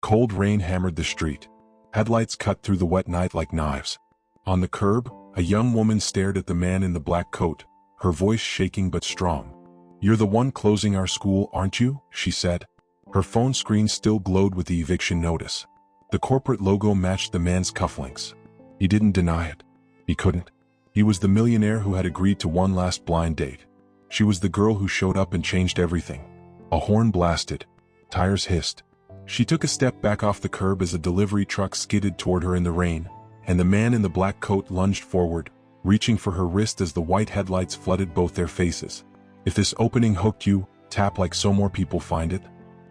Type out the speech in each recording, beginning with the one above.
Cold rain hammered the street. Headlights cut through the wet night like knives. On the curb, a young woman stared at the man in the black coat, her voice shaking but strong. "You're the one closing our school, aren't you?" she said. Her phone screen still glowed with the eviction notice. The corporate logo matched the man's cufflinks. He didn't deny it. He couldn't. He was the millionaire who had agreed to one last blind date. She was the girl who showed up and changed everything. A horn blasted. Tires hissed. She took a step back off the curb as a delivery truck skidded toward her in the rain, and the man in the black coat lunged forward, reaching for her wrist as the white headlights flooded both their faces. If this opening hooked you, tap like so more people find it.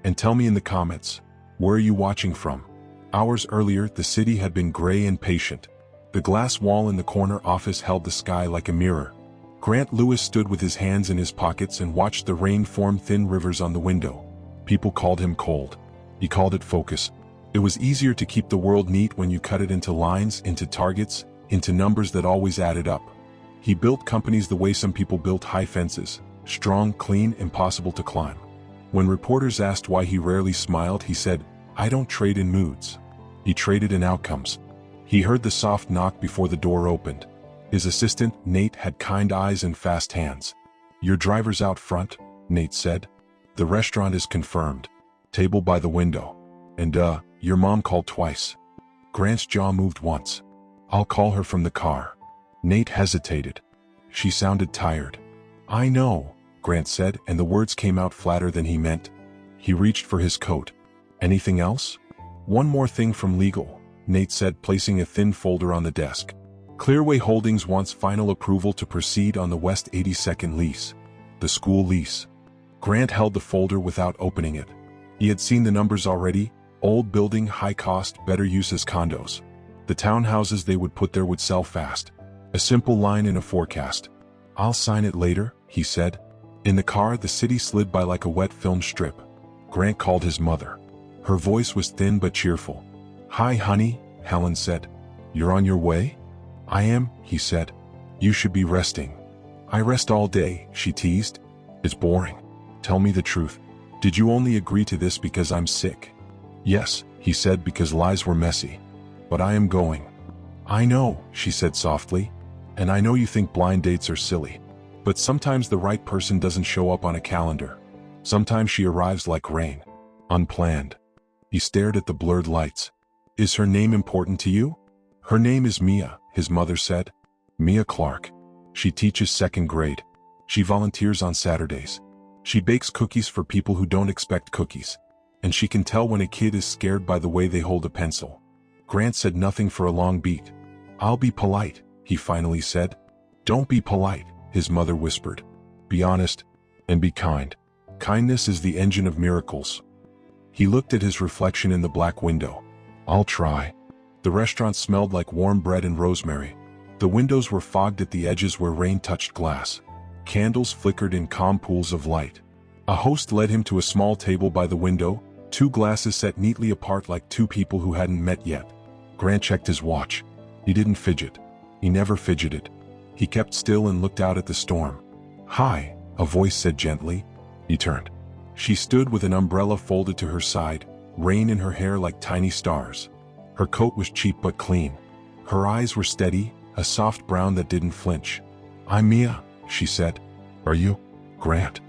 And tell me in the comments, where are you watching from? Hours earlier, the city had been gray and patient. The glass wall in the corner office held the sky like a mirror. Grant Lewis stood with his hands in his pockets and watched the rain form thin rivers on the window. People called him cold. He called it focus. It was easier to keep the world neat when you cut it into lines, into targets, into numbers that always added up. He built companies the way some people built high fences, strong, clean, impossible to climb. When reporters asked why he rarely smiled, he said, "I don't trade in moods." He traded in outcomes. He heard the soft knock before the door opened. His assistant, Nate, had kind eyes and fast hands. "Your driver's out front," Nate said. "The restaurant is confirmed. Table by the window. And your mom called twice." Grant's jaw moved once. "I'll call her from the car." Nate hesitated. "She sounded tired." "I know," Grant said, and the words came out flatter than he meant. He reached for his coat. "Anything else?" "One more thing from legal," Nate said, placing a thin folder on the desk. Clearway Holdings wants final approval to proceed on the West 82nd lease. The school lease. Grant held the folder without opening it. He had seen the numbers already: old building, high cost, better use as condos. The townhouses they would put there would sell fast. A simple line in a forecast. "I'll sign it later," he said. In the car, the city slid by like a wet film strip. Grant called his mother. Her voice was thin but cheerful. "Hi, honey," Helen said. "You're on your way?" "I am," he said. "You should be resting." "I rest all day," she teased. "It's boring. Tell me the truth. Did you only agree to this because I'm sick?" "Yes," he said, "because lies were messy. But I am going." "I know," she said softly. "And I know you think blind dates are silly. But sometimes the right person doesn't show up on a calendar. Sometimes she arrives like rain. Unplanned." He stared at the blurred lights. "Is her name important to you?" "Her name is Mia," his mother said. "Mia Clark. She teaches second grade. She volunteers on Saturdays. She bakes cookies for people who don't expect cookies. And she can tell when a kid is scared by the way they hold a pencil." Grant said nothing for a long beat. "I'll be polite," he finally said. "Don't be polite," his mother whispered. "Be honest, and be kind. Kindness is the engine of miracles." He looked at his reflection in the black window. "I'll try." The restaurant smelled like warm bread and rosemary. The windows were fogged at the edges where rain touched glass. Candles flickered in calm pools of light. A host led him to a small table by the window, two glasses set neatly apart like two people who hadn't met yet. Grant checked his watch. He didn't fidget. He never fidgeted. He kept still and looked out at the storm. "Hi," a voice said gently. He turned. She stood with an umbrella folded to her side, rain in her hair like tiny stars. Her coat was cheap but clean. Her eyes were steady, a soft brown that didn't flinch. "I'm Mia," she said. "Are you, Grant?"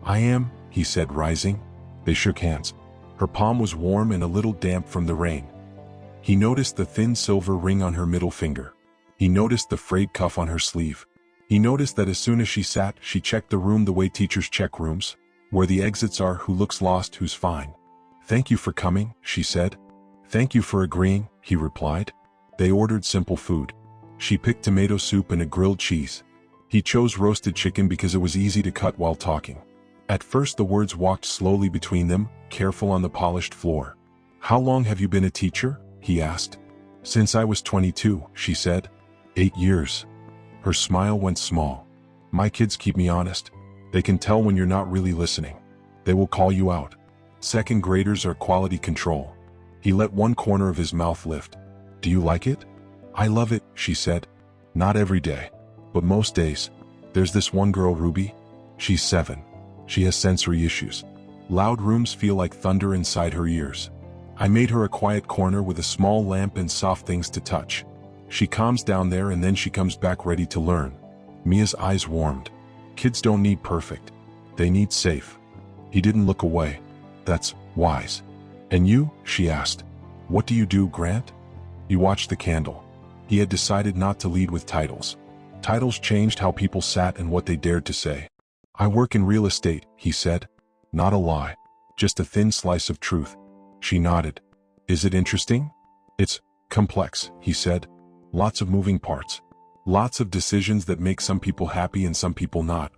"I am," he said, rising. They shook hands. Her palm was warm and a little damp from the rain. He noticed the thin silver ring on her middle finger. He noticed the frayed cuff on her sleeve. He noticed that as soon as she sat, she checked the room the way teachers check rooms, where the exits are, who looks lost, who's fine. "Thank you for coming," she said. "Thank you for agreeing," he replied. They ordered simple food. She picked tomato soup and a grilled cheese. He chose roasted chicken because it was easy to cut while talking. At first the words walked slowly between them, careful on the polished floor. "How long have you been a teacher?" he asked. "Since I was 22, she said. 8 years. Her smile went small. "My kids keep me honest. They can tell when you're not really listening. They will call you out. Second graders are quality control." He let one corner of his mouth lift. "Do you like it?" "I love it," she said. "Not every day, but most days. There's this one girl, Ruby. She's 7. She has sensory issues. Loud rooms feel like thunder inside her ears. I made her a quiet corner with a small lamp and soft things to touch. She calms down there and then she comes back ready to learn. Mia's eyes warmed. Kids don't need perfect. They need safe. He didn't look away. That's wise. And you? She asked. What do you do, Grant? He watched the candle. He had decided not to lead with titles. Titles changed how people sat and what they dared to say. I work in real estate, he said. Not a lie. Just a thin slice of truth. She nodded. Is it interesting? It's complex, he said. Lots of moving parts. Lots of decisions that make some people happy and some people not.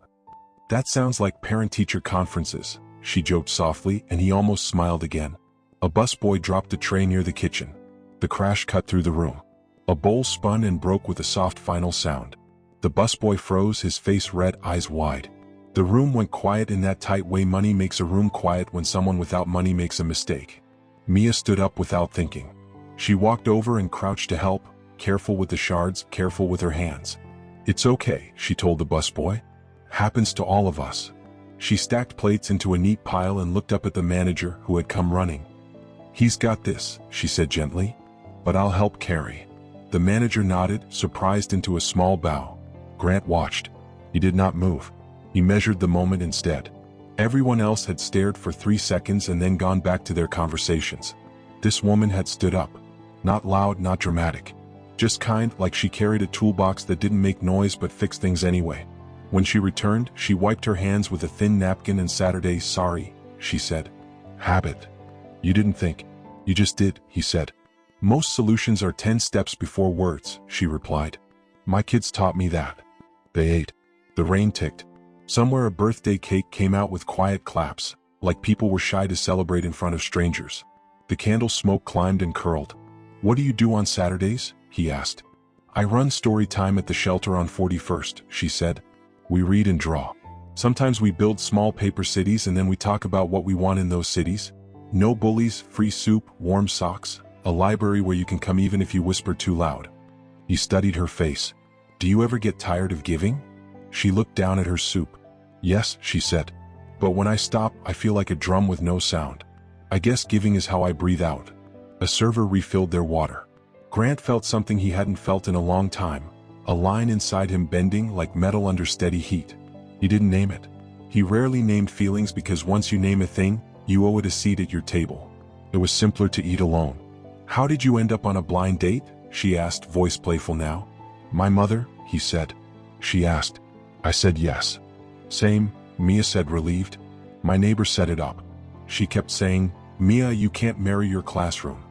That sounds like parent-teacher conferences, she joked softly, and he almost smiled again. A busboy dropped a tray near the kitchen. The crash cut through the room. A bowl spun and broke with a soft final sound. The busboy froze, his face red, eyes wide. The room went quiet in that tight way money makes a room quiet when someone without money makes a mistake. Mia stood up without thinking. She walked over and crouched to help, careful with the shards, careful with her hands. It's okay, she told the busboy. Happens to all of us. She stacked plates into a neat pile and looked up at the manager who had come running. He's got this, she said gently. But I'll help carry. The manager nodded, surprised into a small bow. Grant watched. He did not move. He measured the moment instead. Everyone else had stared for 3 seconds and then gone back to their conversations. This woman had stood up. Not loud, not dramatic. Just kind, like she carried a toolbox that didn't make noise but fixed things anyway. When she returned, she wiped her hands with a thin napkin and Saturday, sorry, she said. Habit. You didn't think. You just did, he said. Most solutions are 10 steps before words, she replied. My kids taught me that. They ate. The rain ticked. Somewhere a birthday cake came out with quiet claps, like people were shy to celebrate in front of strangers. The candle smoke climbed and curled. What do you do on Saturdays? He asked. I run story time at the shelter on 41st, she said. We read and draw. Sometimes we build small paper cities and then we talk about what we want in those cities. No bullies, free soup, warm socks, a library where you can come even if you whisper too loud. He studied her face. Do you ever get tired of giving? She looked down at her soup. Yes, she said. But when I stop, I feel like a drum with no sound. I guess giving is how I breathe out. A server refilled their water. Grant felt something he hadn't felt in a long time. A line inside him bending like metal under steady heat. He didn't name it. He rarely named feelings because once you name a thing, you owe it a seat at your table. It was simpler to eat alone. How did you end up on a blind date? She asked, voice playful now. My mother, he said. She asked. I said yes. Same, Mia said relieved. My neighbor set it up. She kept saying, Mia, you can't marry your classroom.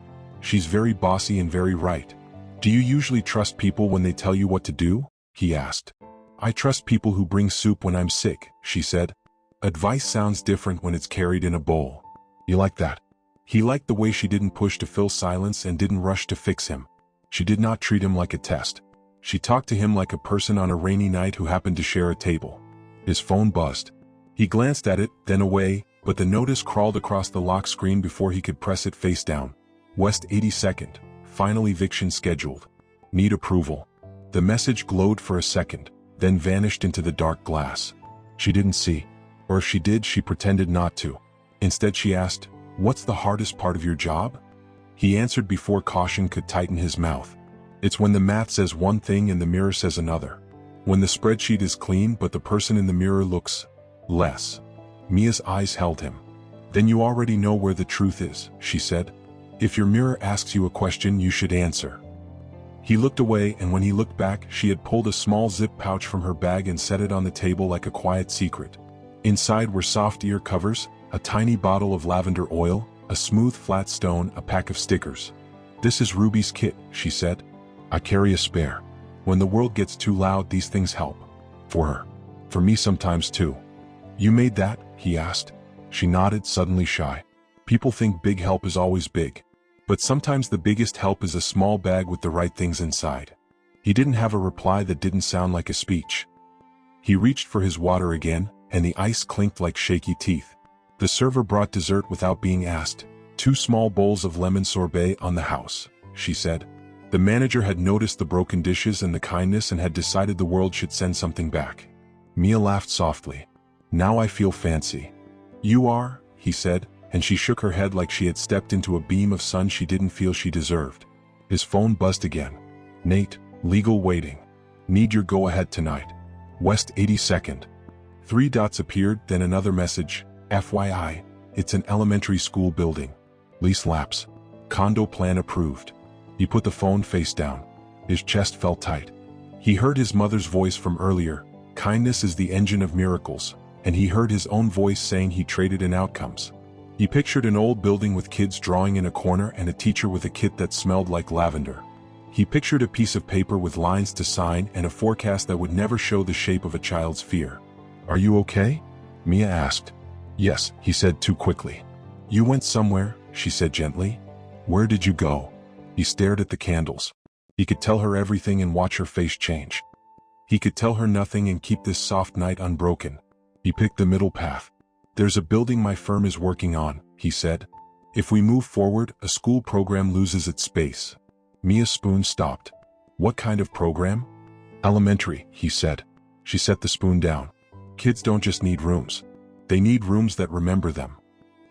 She's very bossy and very right. Do you usually trust people when they tell you what to do? He asked. I trust people who bring soup when I'm sick, she said. Advice sounds different when it's carried in a bowl. You like that? He liked the way she didn't push to fill silence and didn't rush to fix him. She did not treat him like a test. She talked to him like a person on a rainy night who happened to share a table. His phone buzzed. He glanced at it, then away, but the notice crawled across the lock screen before he could press it face down. West 82nd, final eviction scheduled. Need approval. The message glowed for a second, then vanished into the dark glass. She didn't see. Or if she did, she pretended not to. Instead she asked, What's the hardest part of your job? He answered before caution could tighten his mouth. It's when the math says one thing and the mirror says another. When the spreadsheet is clean but the person in the mirror looks less. Mia's eyes held him. Then you already know where the truth is, she said. If your mirror asks you a question, you should answer. He looked away, and when he looked back, she had pulled a small zip pouch from her bag and set it on the table like a quiet secret. Inside were soft ear covers, a tiny bottle of lavender oil, a smooth flat stone, a pack of stickers. This is Ruby's kit, she said. I carry a spare. When the world gets too loud, these things help. For her. For me sometimes too. You made that? He asked. She nodded, suddenly shy. People think big help is always big. But sometimes the biggest help is a small bag with the right things inside. He didn't have a reply that didn't sound like a speech. He reached for his water again, and the ice clinked like shaky teeth. The server brought dessert without being asked. 2 small bowls of lemon sorbet on the house, she said. The manager had noticed the broken dishes and the kindness and had decided the world should send something back. Mia laughed softly. Now I feel fancy. You are, he said, and she shook her head like she had stepped into a beam of sun she didn't feel she deserved. His phone buzzed again. Nate, legal waiting. Need your go-ahead tonight. West 82nd. 3 dots appeared, then another message. FYI, it's an elementary school building. Lease lapse. Condo plan approved. He put the phone face down. His chest felt tight. He heard his mother's voice from earlier. Kindness is the engine of miracles. And he heard his own voice saying he traded in outcomes. He pictured an old building with kids drawing in a corner and a teacher with a kit that smelled like lavender. He pictured a piece of paper with lines to sign and a forecast that would never show the shape of a child's fear. Are you okay? Mia asked. Yes, he said too quickly. You went somewhere, she said gently. Where did you go? He stared at the candles. He could tell her everything and watch her face change. He could tell her nothing and keep this soft night unbroken. He picked the middle path. There's a building my firm is working on, he said. If we move forward, a school program loses its space. Mia's spoon stopped. What kind of program? Elementary, he said. She set the spoon down. Kids don't just need rooms. They need rooms that remember them.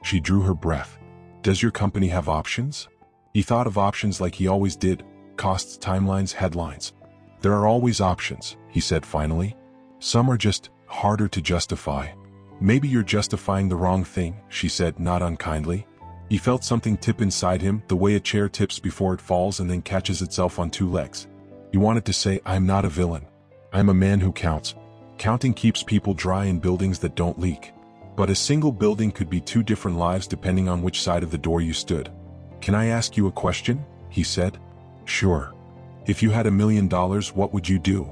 She drew her breath. Does your company have options? He thought of options like he always did. Costs, timelines, headlines. There are always options, he said finally. Some are just harder to justify. Maybe you're justifying the wrong thing, she said, not unkindly. He felt something tip inside him, the way a chair tips before it falls and then catches itself on 2 legs. He wanted to say, I'm not a villain. I'm a man who counts. Counting keeps people dry in buildings that don't leak. But a single building could be 2 different lives depending on which side of the door you stood. Can I ask you a question? He said. Sure. If you had $1 million, what would you do?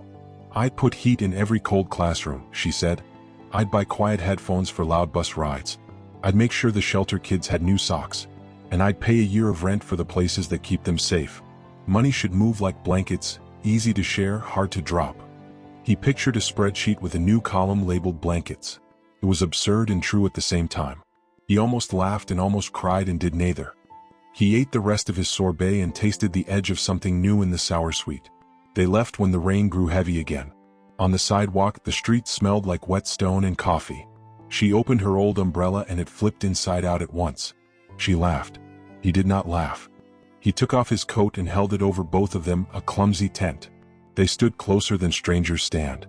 I'd put heat in every cold classroom, she said. I'd buy quiet headphones for loud bus rides. I'd make sure the shelter kids had new socks. And I'd pay a year of rent for the places that keep them safe. Money should move like blankets, easy to share, hard to drop. He pictured a spreadsheet with a new column labeled blankets. It was absurd and true at the same time. He almost laughed and almost cried and did neither. He ate the rest of his sorbet and tasted the edge of something new in the sour sweet. They left when the rain grew heavy again. On the sidewalk, the street smelled like wet stone and coffee. She opened her old umbrella and it flipped inside out at once. She laughed. He did not laugh. He took off his coat and held it over both of them, a clumsy tent. They stood closer than strangers stand.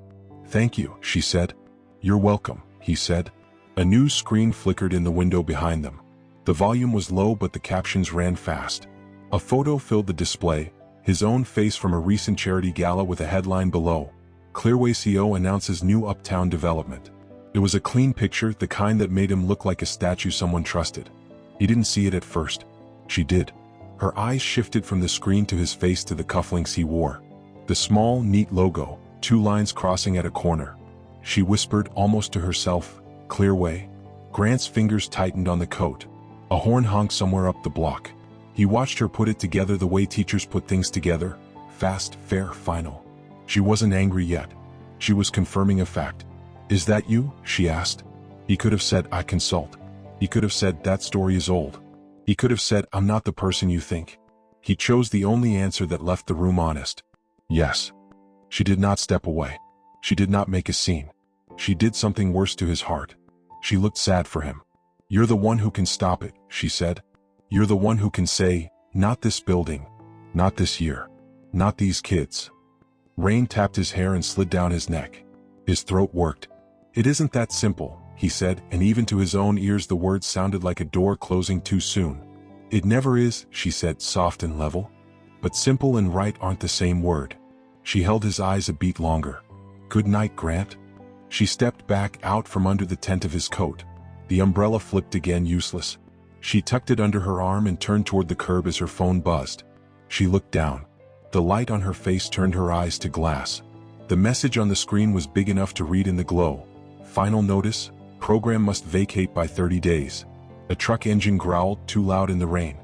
Thank you, she said. You're welcome, he said. A news screen flickered in the window behind them. The volume was low but the captions ran fast. A photo filled the display, his own face from a recent charity gala with a headline below. Clearway CO announces new uptown development. It was a clean picture, the kind that made him look like a statue someone trusted. He didn't see it at first. She did. Her eyes shifted from the screen to his face to the cufflinks he wore. The small, neat logo, 2 lines crossing at a corner. She whispered almost to herself, Clearway. Grant's fingers tightened on the coat. A horn honked somewhere up the block. He watched her put it together the way teachers put things together. Fast, fair, final. She wasn't angry yet. She was confirming a fact. Is that you? She asked. He could have said, I consult. He could have said, that story is old. He could have said, I'm not the person you think. He chose the only answer that left the room honest. Yes. She did not step away. She did not make a scene. She did something worse to his heart. She looked sad for him. You're the one who can stop it, she said. You're the one who can say, not this building, not this year, not these kids. Rain tapped his hair and slid down his neck. His throat worked. It isn't that simple, he said, and even to his own ears the words sounded like a door closing too soon. It never is, she said, soft and level. But simple and right aren't the same word. She held his eyes a beat longer. Good night, Grant. She stepped back out from under the tent of his coat. The umbrella flipped again, useless. She tucked it under her arm and turned toward the curb as her phone buzzed. She looked down. The light on her face turned her eyes to glass. The message on the screen was big enough to read in the glow. Final notice, program must vacate by 30 days. A truck engine growled, too loud in the rain.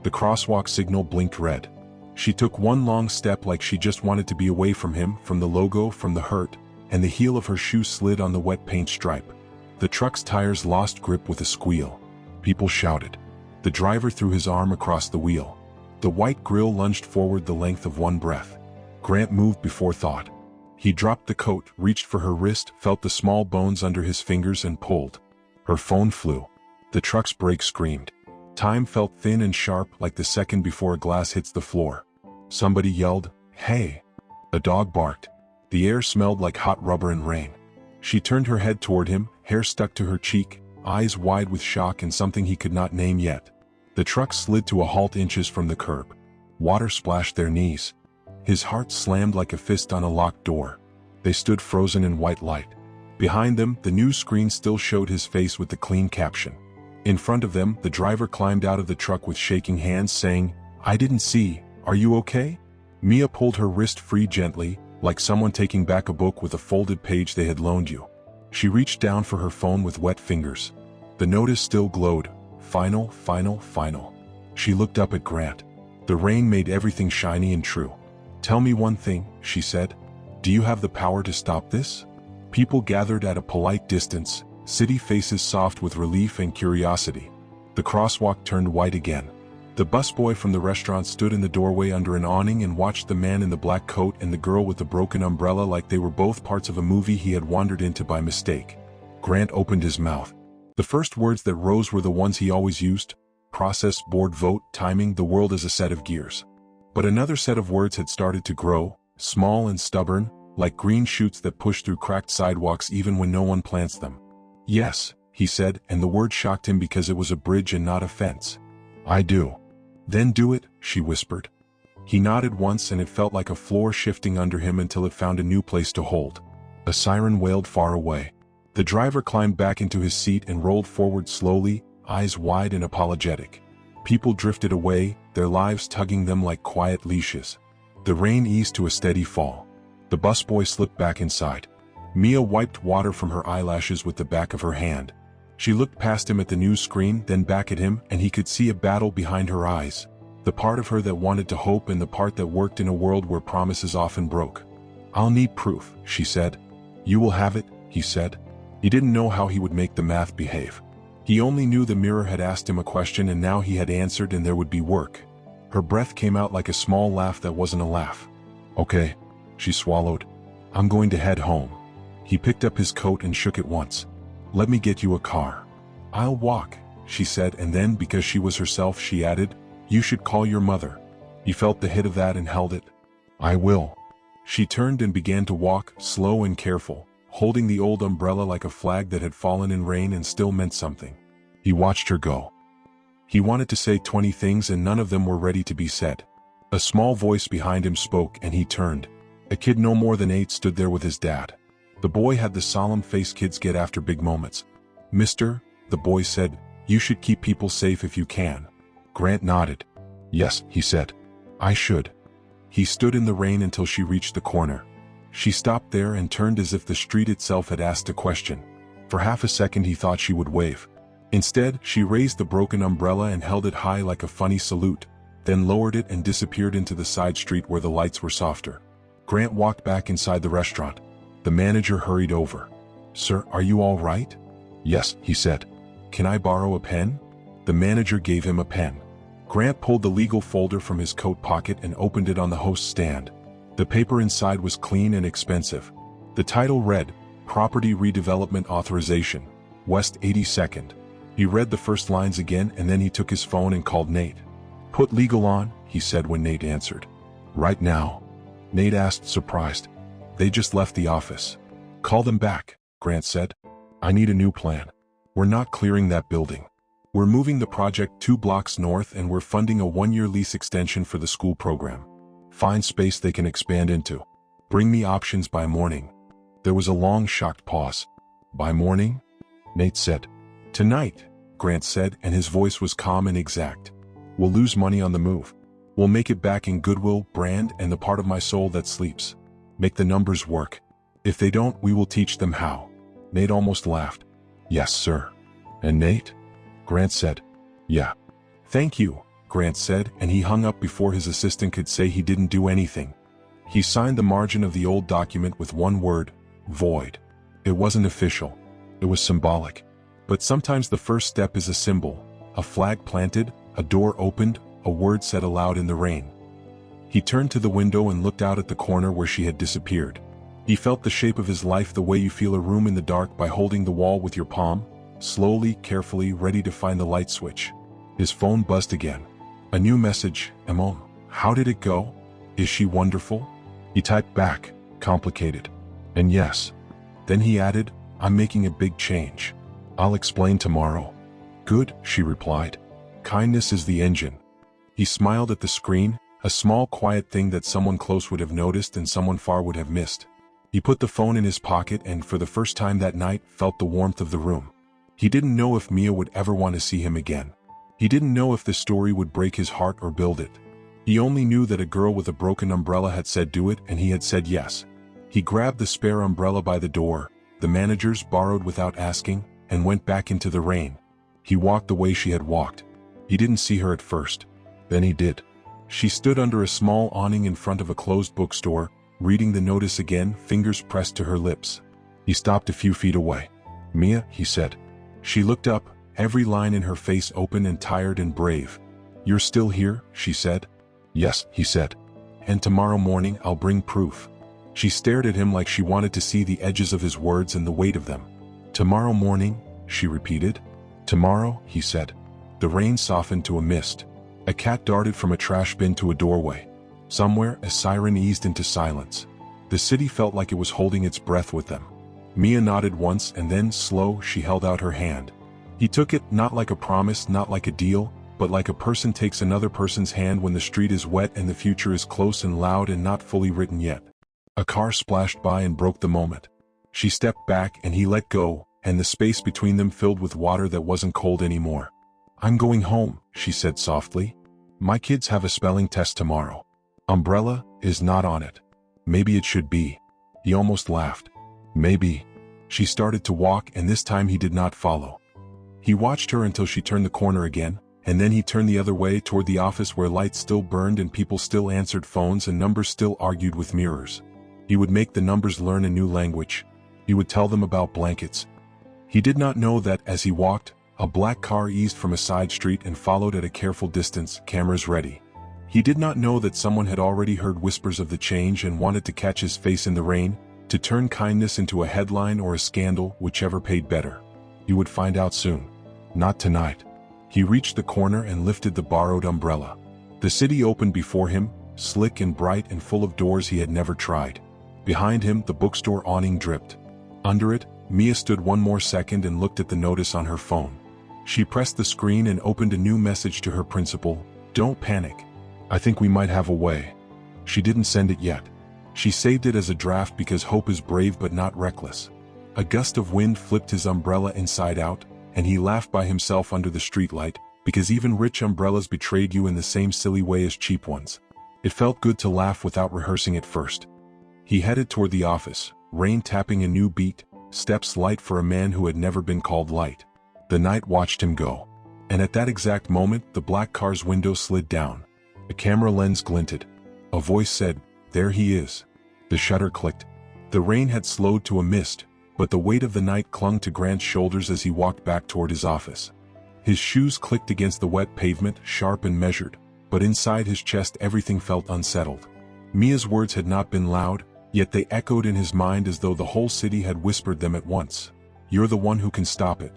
The crosswalk signal blinked red. She took one long step like she just wanted to be away from him, from the logo, from the hurt, and the heel of her shoe slid on the wet paint stripe. The truck's tires lost grip with a squeal. People shouted. The driver threw his arm across the wheel. The white grille lunged forward the length of one breath. Grant moved before thought. He dropped the coat, reached for her wrist, felt the small bones under his fingers and pulled. Her phone flew. The truck's brakes screamed. Time felt thin and sharp like the second before a glass hits the floor. Somebody yelled, "Hey!" A dog barked. The air smelled like hot rubber and rain. She turned her head toward him, hair stuck to her cheek, eyes wide with shock and something he could not name yet. The truck slid to a halt inches from the curb. Water splashed their knees. His heart slammed like a fist on a locked door. They stood frozen in white light. Behind them, the news screen still showed his face with the clean caption. In front of them, the driver climbed out of the truck with shaking hands saying, "I didn't see, are you okay?" Mia pulled her wrist free gently, like someone taking back a book with a folded page they had loaned you. She reached down for her phone with wet fingers. The notice still glowed. Final, final, final. She looked up at Grant. The rain made everything shiny and true. "Tell me one thing," she said. "Do you have the power to stop this?" People gathered at a polite distance, city faces soft with relief and curiosity. The crosswalk turned white again. The busboy from the restaurant stood in the doorway under an awning and watched the man in the black coat and the girl with the broken umbrella like they were both parts of a movie he had wandered into by mistake. Grant opened his mouth. The first words that rose were the ones he always used: process, board, vote, timing, the world as a set of gears. But another set of words had started to grow, small and stubborn, like green shoots that push through cracked sidewalks even when no one plants them. "Yes," he said, and the word shocked him because it was a bridge and not a fence. "I do." "Then do it," she whispered. He nodded once and it felt like a floor shifting under him until it found a new place to hold. A siren wailed far away. The driver climbed back into his seat and rolled forward slowly, eyes wide and apologetic. People drifted away, their lives tugging them like quiet leashes. The rain eased to a steady fall. The busboy slipped back inside. Mia wiped water from her eyelashes with the back of her hand. She looked past him at the news screen, then back at him, and he could see a battle behind her eyes. The part of her that wanted to hope and the part that worked in a world where promises often broke. "I'll need proof," she said. "You will have it," he said. He didn't know how he would make the math behave. He only knew the mirror had asked him a question and now he had answered and there would be work. Her breath came out like a small laugh that wasn't a laugh. "Okay," she swallowed. "I'm going to head home." He picked up his coat and shook it once. "Let me get you a car." "I'll walk," she said, and then, because she was herself, she added, "You should call your mother." He felt the hit of that and held it. "I will." She turned and began to walk, slow and careful, holding the old umbrella like a flag that had fallen in rain and still meant something. He watched her go. He wanted to say 20 things and none of them were ready to be said. A small voice behind him spoke and he turned. A kid no more than 8 stood there with his dad. The boy had the solemn face kids get after big moments. "Mister," the boy said, "you should keep people safe if you can." Grant nodded. "Yes," he said. "I should." He stood in the rain until she reached the corner. She stopped there and turned as if the street itself had asked a question. For half a second he thought she would wave. Instead, she raised the broken umbrella and held it high like a funny salute, then lowered it and disappeared into the side street where the lights were softer. Grant walked back inside the restaurant. The manager hurried over. "Sir, are you all right?" "Yes," he said. "Can I borrow a pen?" The manager gave him a pen. Grant pulled the legal folder from his coat pocket and opened it on the host's stand. The paper inside was clean and expensive. The title read, "Property Redevelopment Authorization, West 82nd. He read the first lines again and then he took his phone and called Nate. "Put legal on," he said when Nate answered. "Right now?" Nate asked, surprised. "They just left the office." "Call them back," Grant said. "I need a new plan. We're not clearing that building. We're moving the project 2 blocks north and we're funding a 1-year lease extension for the school program. Find space they can expand into. Bring me options by morning." There was a long, shocked pause. "By morning?" Nate said. "Tonight," Grant said, and his voice was calm and exact. "We'll lose money on the move. We'll make it back in goodwill, brand, and the part of my soul that sleeps. Make the numbers work. If they don't, we will teach them how." Nate almost laughed. "Yes, sir." "And Nate?" Grant said. "Yeah." "Thank you," Grant said, and he hung up before his assistant could say he didn't do anything. He signed the margin of the old document with one word, void. It wasn't official. It was symbolic. But sometimes the first step is a symbol, a flag planted, a door opened, a word said aloud in the rain. He turned to the window and looked out at the corner where she had disappeared. He felt the shape of his life the way you feel a room in the dark by holding the wall with your palm, slowly, carefully, ready to find the light switch. His phone buzzed again. A new message. Emma, how did it go? Is she wonderful? He typed back, complicated. And yes. Then he added, I'm making a big change. I'll explain tomorrow. Good, she replied. Kindness is the engine. He smiled at the screen, a small quiet thing that someone close would have noticed and someone far would have missed. He put the phone in his pocket and for the first time that night felt the warmth of the room. He didn't know if Mia would ever want to see him again. He didn't know if the story would break his heart or build it. He only knew that a girl with a broken umbrella had said do it and he had said yes. He grabbed the spare umbrella by the door, the manager's borrowed without asking, and went back into the rain. He walked the way she had walked. He didn't see her at first. Then he did. She stood under a small awning in front of a closed bookstore, reading the notice again, fingers pressed to her lips. He stopped a few feet away. Mia, he said. She looked up, every line in her face open and tired and brave. You're still here, she said. Yes, he said. And tomorrow morning I'll bring proof. She stared at him like she wanted to see the edges of his words and the weight of them. Tomorrow morning, she repeated. Tomorrow, he said. The rain softened to a mist. A cat darted from a trash bin to a doorway. Somewhere, a siren eased into silence. The city felt like it was holding its breath with them. Mia nodded once and then, slow, she held out her hand. He took it, not like a promise, not like a deal, but like a person takes another person's hand when the street is wet and the future is close and loud and not fully written yet. A car splashed by and broke the moment. She stepped back and he let go, and the space between them filled with water that wasn't cold anymore. I'm going home, she said softly. My kids have a spelling test tomorrow. Umbrella is not on it. Maybe it should be. He almost laughed. Maybe. She started to walk and this time he did not follow. He watched her until she turned the corner again, and then he turned the other way toward the office where lights still burned and people still answered phones and numbers still argued with mirrors. He would make the numbers learn a new language. He would tell them about blankets. He did not know that as he walked, a black car eased from a side street and followed at a careful distance, cameras ready. He did not know that someone had already heard whispers of the change and wanted to catch his face in the rain, to turn kindness into a headline or a scandal, whichever paid better. He would find out soon. Not tonight. He reached the corner and lifted the borrowed umbrella. The city opened before him, slick and bright and full of doors he had never tried. Behind him, the bookstore awning dripped. Under it, Mia stood one more second and looked at the notice on her phone. She pressed the screen and opened a new message to her principal. Don't panic. I think we might have a way. She didn't send it yet. She saved it as a draft because hope is brave but not reckless. A gust of wind flipped his umbrella inside out, and he laughed by himself under the streetlight, because even rich umbrellas betrayed you in the same silly way as cheap ones. It felt good to laugh without rehearsing it first. He headed toward the office, rain tapping a new beat, steps light for a man who had never been called light. The night watched him go. And at that exact moment, the black car's window slid down. A camera lens glinted. A voice said, "There he is." The shutter clicked. The rain had slowed to a mist, but the weight of the night clung to Grant's shoulders as he walked back toward his office. His shoes clicked against the wet pavement, sharp and measured, but inside his chest everything felt unsettled. Mia's words had not been loud, yet they echoed in his mind as though the whole city had whispered them at once. You're the one who can stop it.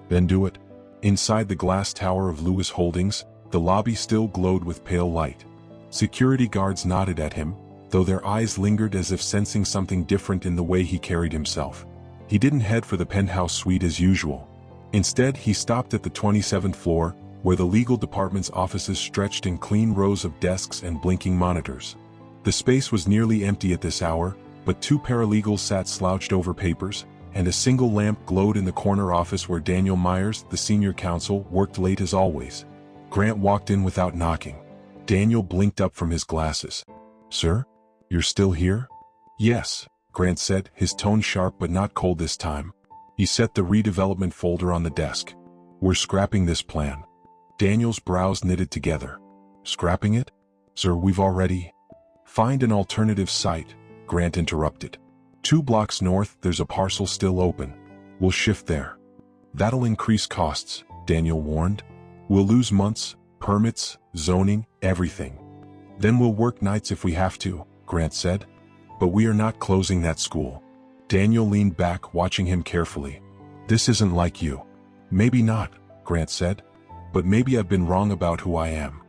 Then do it. Inside the glass tower of Lewis Holdings, the lobby still glowed with pale light. Security guards nodded at him, though their eyes lingered as if sensing something different in the way he carried himself. He didn't head for the penthouse suite as usual. Instead, he stopped at the 27th floor, where the legal department's offices stretched in clean rows of desks and blinking monitors. The space was nearly empty at this hour, but two paralegals sat slouched over papers, and a single lamp glowed in the corner office where Daniel Myers, the senior counsel, worked late as always. Grant walked in without knocking. Daniel blinked up from his glasses. "Sir? You're still here?" "Yes," Grant said, his tone sharp but not cold this time. He set the redevelopment folder on the desk. "We're scrapping this plan." Daniel's brows knitted together. "Scrapping it? Sir, we've already—" "Find an alternative site," Grant interrupted. 2 blocks north, there's a parcel still open. We'll shift there." "That'll increase costs," Daniel warned. "We'll lose months, permits, zoning, everything." "Then we'll work nights if we have to," Grant said. "But we are not closing that school." Daniel leaned back, watching him carefully. "This isn't like you. Maybe not, Grant said. But maybe I've been wrong about who I am.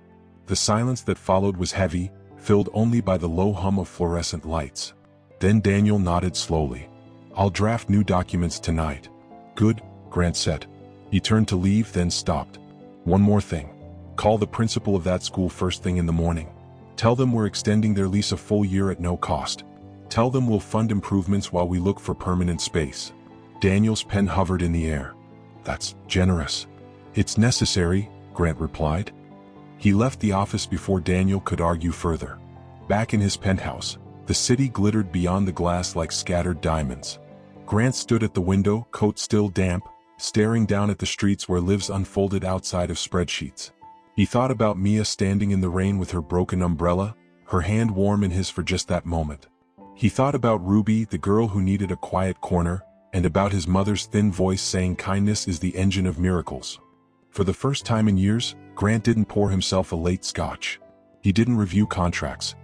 The silence that followed was heavy, filled only by the low hum of fluorescent lights. Then Daniel nodded slowly. I'll draft new documents tonight. Good, Grant said. He turned to leave, then stopped. One more thing. Call the principal of that school first thing in the morning. Tell them we're extending their lease a full year at no cost. Tell them we'll fund improvements while we look for permanent space. Daniel's pen hovered in the air. That's generous. It's necessary, Grant replied. He left the office before Daniel could argue further. Back in his penthouse, the city glittered beyond the glass like scattered diamonds. Grant stood at the window, coat still damp, staring down at the streets where lives unfolded outside of spreadsheets. He thought about Mia standing in the rain with her broken umbrella, her hand warm in his for just that moment. He thought about Ruby, the girl who needed a quiet corner, and about his mother's thin voice saying kindness is the engine of miracles. For the first time in years, Grant didn't pour himself a late scotch. He didn't review contracts.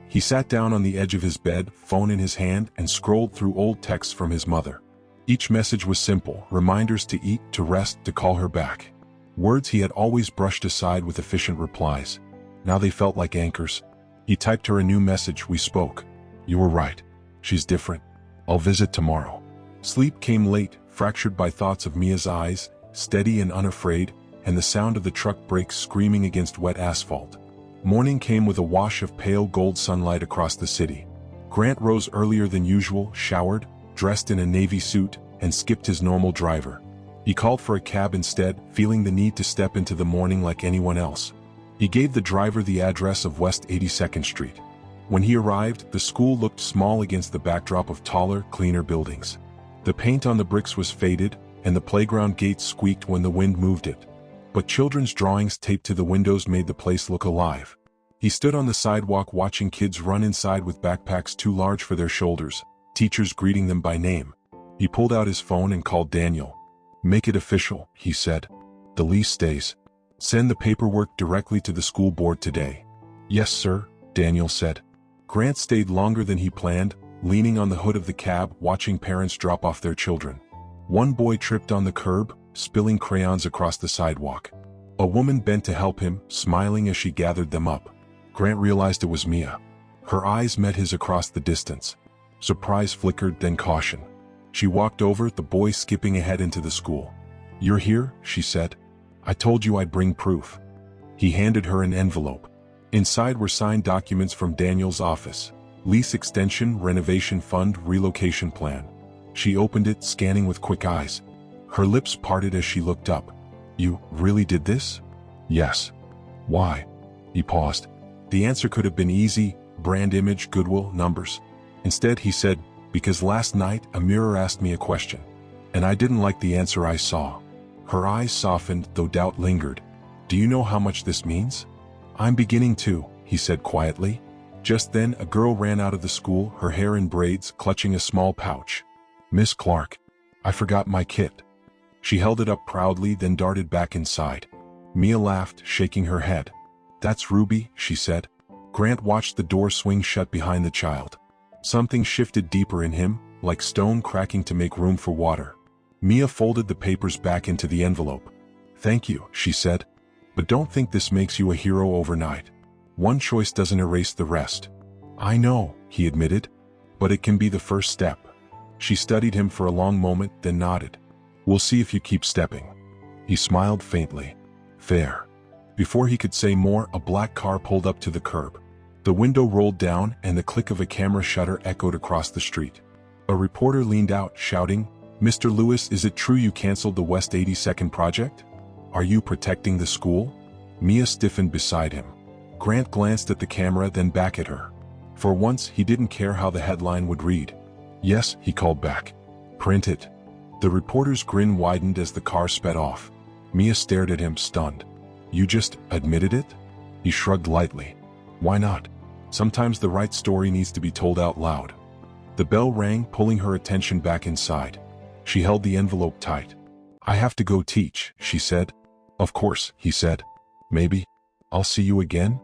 He sat down on the edge of his bed, phone in his hand, and scrolled through old texts from his mother. Each message was simple, reminders to eat, to rest, to call her back. Words he had always brushed aside with efficient replies. Now they felt like anchors. He typed her a new message. We spoke. You were right. She's different. I'll visit tomorrow. Sleep came late, fractured by thoughts of Mia's eyes, steady and unafraid, and the sound of the truck brakes screaming against wet asphalt. Morning came with a wash of pale gold sunlight across the city. Grant rose earlier than usual, showered, dressed in a navy suit, and skipped his normal driver. He called for a cab instead, feeling the need to step into the morning like anyone else. He gave the driver the address of West 82nd Street. When he arrived, the school looked small against the backdrop of taller, cleaner buildings. The paint on the bricks was faded, and the playground gate squeaked when the wind moved it. But children's drawings taped to the windows made the place look alive. He stood on the sidewalk watching kids run inside with backpacks too large for their shoulders, teachers greeting them by name. He pulled out his phone and called Daniel. Make it official, he said. The lease stays. Send the paperwork directly to the school board today. Yes, sir, Daniel said. Grant stayed longer than he planned, leaning on the hood of the cab, watching parents drop off their children. One boy tripped on the curb, spilling crayons across the sidewalk. A woman bent to help him, smiling as she gathered them up. Grant realized it was Mia. Her eyes met his across the distance. Surprise flickered, then caution. She walked over, the boy skipping ahead into the school. You're here, she said. I told you I'd bring proof. He handed her an envelope. Inside were signed documents from Daniel's office. Lease extension, renovation fund, relocation plan. She opened it, scanning with quick eyes. Her lips parted as she looked up. You really did this? Yes. Why? He paused. The answer could have been easy, brand image, goodwill, numbers. Instead, he said, because last night a mirror asked me a question, and I didn't like the answer I saw. Her eyes softened, though doubt lingered. Do you know how much this means? I'm beginning to, he said quietly. Just then, a girl ran out of the school, her hair in braids, clutching a small pouch. Miss Clark, I forgot my kit. She held it up proudly, then darted back inside. Mia laughed, shaking her head. That's Ruby, she said. Grant watched the door swing shut behind the child. Something shifted deeper in him, like stone cracking to make room for water. Mia folded the papers back into the envelope. Thank you, she said. But don't think this makes you a hero overnight. One choice doesn't erase the rest. I know, he admitted. But it can be the first step. She studied him for a long moment, then nodded. We'll see if you keep stepping. He smiled faintly. Fair. Before he could say more, a black car pulled up to the curb. The window rolled down, and the click of a camera shutter echoed across the street. A reporter leaned out, shouting, Mr. Lewis, is it true you canceled the West 82nd project? Are you protecting the school? Mia stiffened beside him. Grant glanced at the camera, then back at her. For once, he didn't care how the headline would read. Yes, he called back. Print it. The reporter's grin widened as the car sped off. Mia stared at him, stunned. You just admitted it? He shrugged lightly. Why not? Sometimes the right story needs to be told out loud. The bell rang, pulling her attention back inside. She held the envelope tight. I have to go teach, she said. Of course, he said. Maybe. I'll see you again?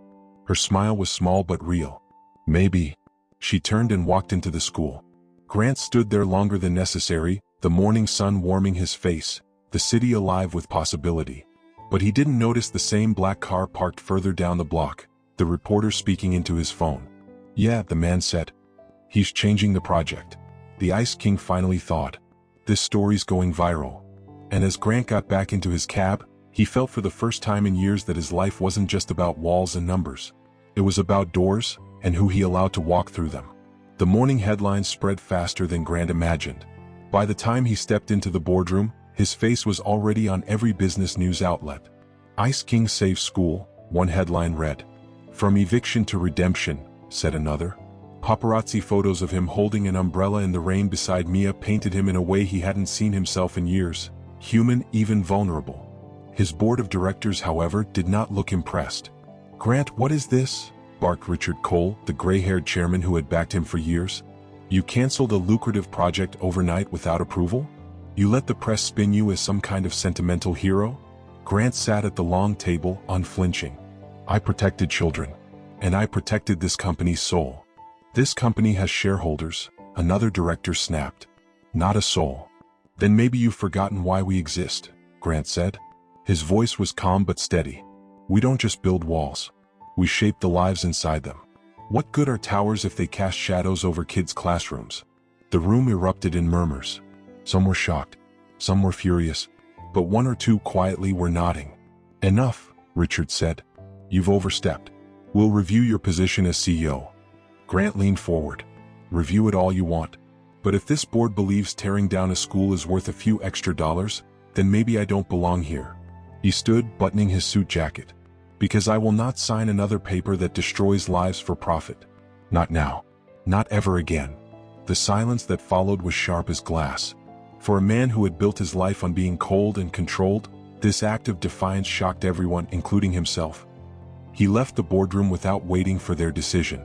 Her smile was small but real. Maybe. She turned and walked into the school. Grant stood there longer than necessary, the morning sun warming his face, the city alive with possibility. But he didn't notice the same black car parked further down the block, the reporter speaking into his phone. "Yeah," the man said. "He's changing the project." The Ice King finally thought, "This story's going viral." And as Grant got back into his cab, he felt for the first time in years that his life wasn't just about walls and numbers. It was about doors, and who he allowed to walk through them. The morning headlines spread faster than Grant imagined. By the time he stepped into the boardroom, his face was already on every business news outlet. "Ice King saves school," one headline read. "From eviction to redemption," said another. Paparazzi photos of him holding an umbrella in the rain beside Mia painted him in a way he hadn't seen himself in years, human, even vulnerable. His board of directors, however, did not look impressed. "Grant, what is this?" barked Richard Cole, the gray-haired chairman who had backed him for years. "You canceled a lucrative project overnight without approval? You let the press spin you as some kind of sentimental hero?" Grant sat at the long table, unflinching. "I protected children. And I protected this company's soul." "This company has shareholders," another director snapped. "Not a soul." "Then maybe you've forgotten why we exist," Grant said. His voice was calm but steady. "We don't just build walls. We shape the lives inside them. What good are towers if they cast shadows over kids' classrooms?" The room erupted in murmurs. Some were shocked, some were furious, but one or two quietly were nodding. "Enough," Richard said. "You've overstepped. We'll review your position as CEO." Grant leaned forward. "Review it all you want. But if this board believes tearing down a school is worth a few extra dollars, then maybe I don't belong here." He stood, buttoning his suit jacket. "Because I will not sign another paper that destroys lives for profit. Not now. Not ever again." The silence that followed was sharp as glass. For a man who had built his life on being cold and controlled, this act of defiance shocked everyone, including himself. He left the boardroom without waiting for their decision.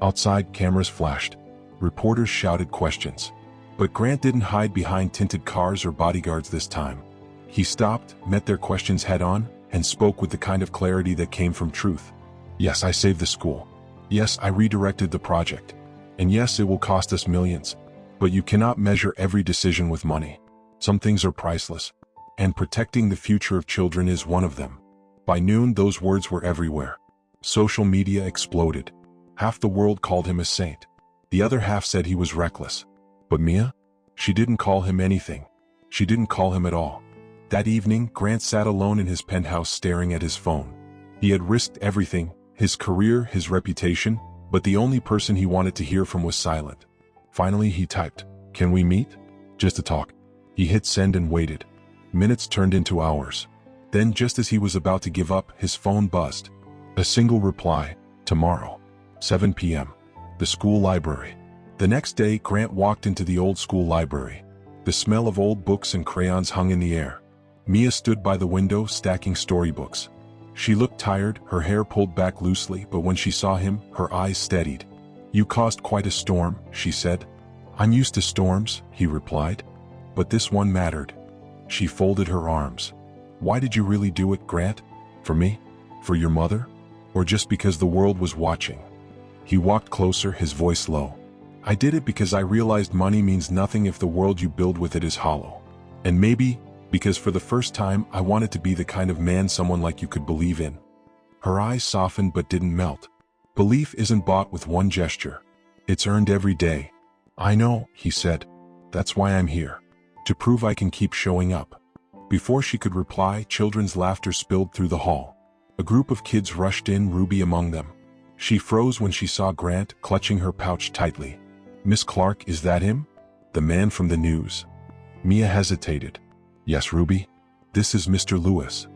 Outside, cameras flashed. Reporters shouted questions. But Grant didn't hide behind tinted cars or bodyguards this time. He stopped, met their questions head-on, and spoke with the kind of clarity that came from truth. "Yes, I saved the school. Yes, I redirected the project. And yes, it will cost us millions. But you cannot measure every decision with money. Some things are priceless. And protecting the future of children is one of them." By noon, those words were everywhere. Social media exploded. Half the world called him a saint. The other half said he was reckless. But Mia? She didn't call him anything. She didn't call him at all. That evening, Grant sat alone in his penthouse staring at his phone. He had risked everything, his career, his reputation, but the only person he wanted to hear from was silent. Finally, he typed, "Can we meet? Just to talk." He hit send and waited. Minutes turned into hours. Then, just as he was about to give up, his phone buzzed. A single reply, "Tomorrow, 7 p.m. The school library." The next day, Grant walked into the old school library. The smell of old books and crayons hung in the air. Mia stood by the window, stacking storybooks. She looked tired, her hair pulled back loosely, but when she saw him, her eyes steadied. "You caused quite a storm," she said. "I'm used to storms," he replied. "But this one mattered." She folded her arms. "Why did you really do it, Grant? For me? For your mother? Or just because the world was watching?" He walked closer, his voice low. "I did it because I realized money means nothing if the world you build with it is hollow. And maybe, because for the first time I wanted to be the kind of man someone like you could believe in." Her eyes softened but didn't melt. "Belief isn't bought with one gesture. It's earned every day." "I know," he said. "That's why I'm here. To prove I can keep showing up." Before she could reply, children's laughter spilled through the hall. A group of kids rushed in, Ruby among them. She froze when she saw Grant, clutching her pouch tightly. "Miss Clark, is that him? The man from the news?" Mia hesitated. "Yes, Ruby. This is Mr. Lewis."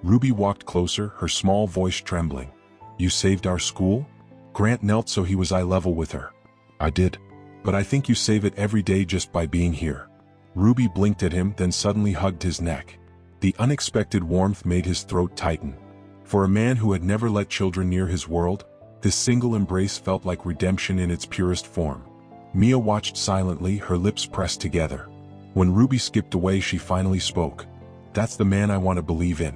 Ruby walked closer, her small voice trembling. "You saved our school?" Grant knelt so he was eye level with her. "I did. But I think you save it every day just by being here." Ruby blinked at him, then suddenly hugged his neck. The unexpected warmth made his throat tighten. For a man who had never let children near his world, this single embrace felt like redemption in its purest form. Mia watched silently, her lips pressed together. When Ruby skipped away, she finally spoke. "That's the man I want to believe in.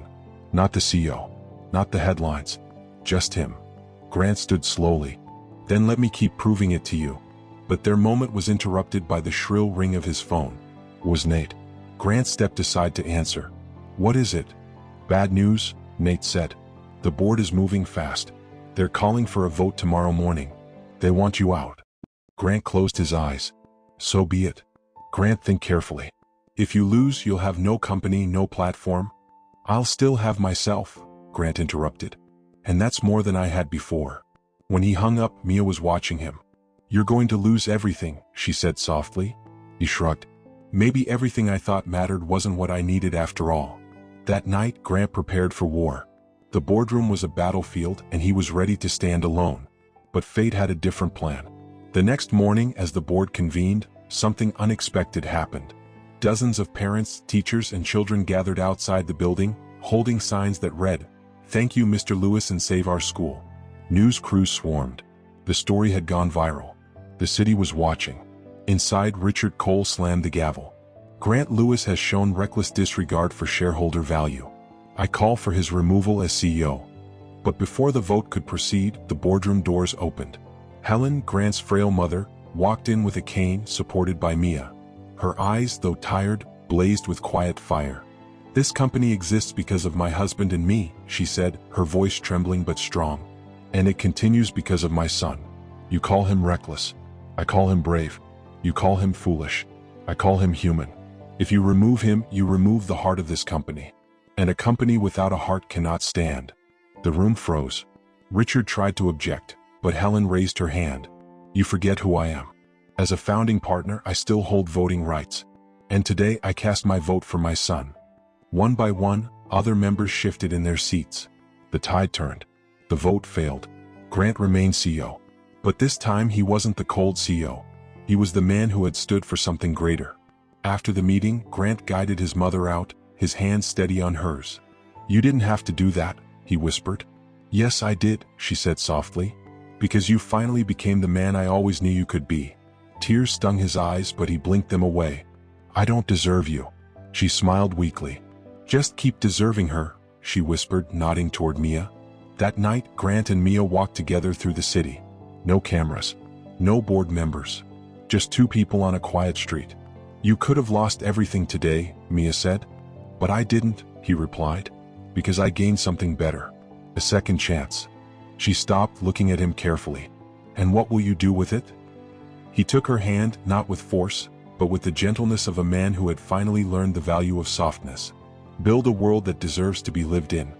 Not the CEO. Not the headlines. Just him." Grant stood slowly. "Then let me keep proving it to you." But their moment was interrupted by the shrill ring of his phone. It was Nate. Grant stepped aside to answer. What is it? Bad news, Nate said. The board is moving fast. They're calling for a vote tomorrow morning. They want you out. Grant closed his eyes. So be it. Grant, think carefully. If you lose, you'll have no company, no platform. I'll still have myself, Grant interrupted. And that's more than I had before. When he hung up, Mia was watching him. You're going to lose everything, she said softly. He shrugged. Maybe everything I thought mattered wasn't what I needed after all. That night, Grant prepared for war. The boardroom was a battlefield and he was ready to stand alone. But fate had a different plan. The next morning, as the board convened, something unexpected happened. Dozens of parents, teachers, and children gathered outside the building, holding signs that read, "Thank you, Mr. Lewis, and save our school." News crews swarmed. The story had gone viral. The city was watching. Inside, Richard Cole slammed the gavel. Grant Lewis has shown reckless disregard for shareholder value. I call for his removal as CEO. But before the vote could proceed, the boardroom doors opened. Helen, Grant's frail mother, walked in with a cane supported by Mia. Her eyes, though tired, blazed with quiet fire. This company exists because of my husband and me, she said, her voice trembling but strong. And it continues because of my son. You call him reckless. I call him brave. You call him foolish. I call him human. If you remove him, you remove the heart of this company. And a company without a heart cannot stand. The room froze. Richard tried to object, but Helen raised her hand. You forget who I am. As a founding partner, I still hold voting rights. And today I cast my vote for my son. One by one, other members shifted in their seats. The tide turned. The vote failed. Grant remained CEO. But this time he wasn't the cold CEO. He was the man who had stood for something greater. After the meeting, Grant guided his mother out, his hand steady on hers. You didn't have to do that, he whispered. Yes, I did, she said softly. Because you finally became the man I always knew you could be. Tears stung his eyes, but he blinked them away. I don't deserve you. She smiled weakly. Just keep deserving her, she whispered, nodding toward Mia. That night, Grant and Mia walked together through the city. No cameras. No board members. Just two people on a quiet street. You could have lost everything today, Mia said. But I didn't, he replied. Because I gained something better. A second chance. She stopped, looking at him carefully. And what will you do with it? He took her hand, not with force, but with the gentleness of a man who had finally learned the value of softness. Build a world that deserves to be lived in.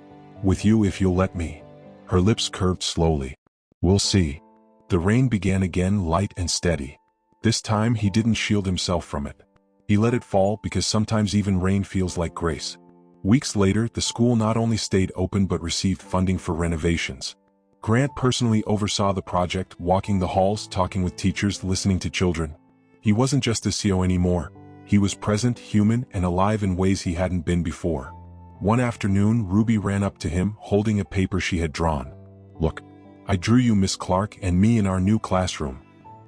With you if you'll let me. Her lips curved slowly. We'll see. The rain began again, light and steady. This time he didn't shield himself from it. He let it fall because sometimes even rain feels like grace. Weeks later, the school not only stayed open but received funding for renovations. Grant personally oversaw the project, walking the halls, talking with teachers, listening to children. He wasn't just a CEO anymore. He was present, human, and alive in ways he hadn't been before. One afternoon, Ruby ran up to him, holding a paper she had drawn. Look, I drew you, Miss Clark, and me in our new classroom.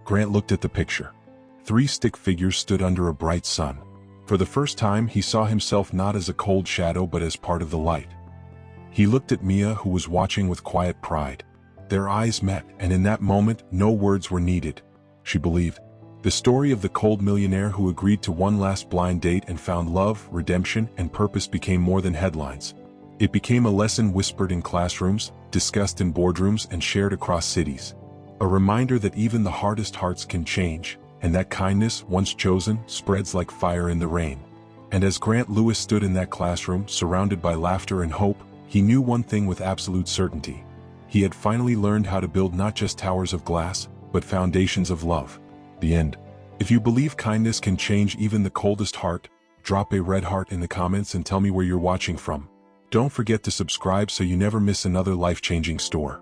Grant looked at the picture. 3 stick figures stood under a bright sun. For the first time, he saw himself not as a cold shadow but as part of the light. He looked at Mia, who was watching with quiet pride. Their eyes met, and in that moment, no words were needed. She believed. The story of the cold millionaire who agreed to one last blind date and found love, redemption, and purpose became more than headlines. It became a lesson whispered in classrooms, discussed in boardrooms, and shared across cities. A reminder that even the hardest hearts can change, and that kindness, once chosen, spreads like fire in the rain. And as Grant Lewis stood in that classroom, surrounded by laughter and hope, he knew one thing with absolute certainty. He had finally learned how to build not just towers of glass, but foundations of love. The end. If you believe kindness can change even the coldest heart, drop a red heart in the comments and tell me where you're watching from. Don't forget to subscribe so you never miss another life-changing story.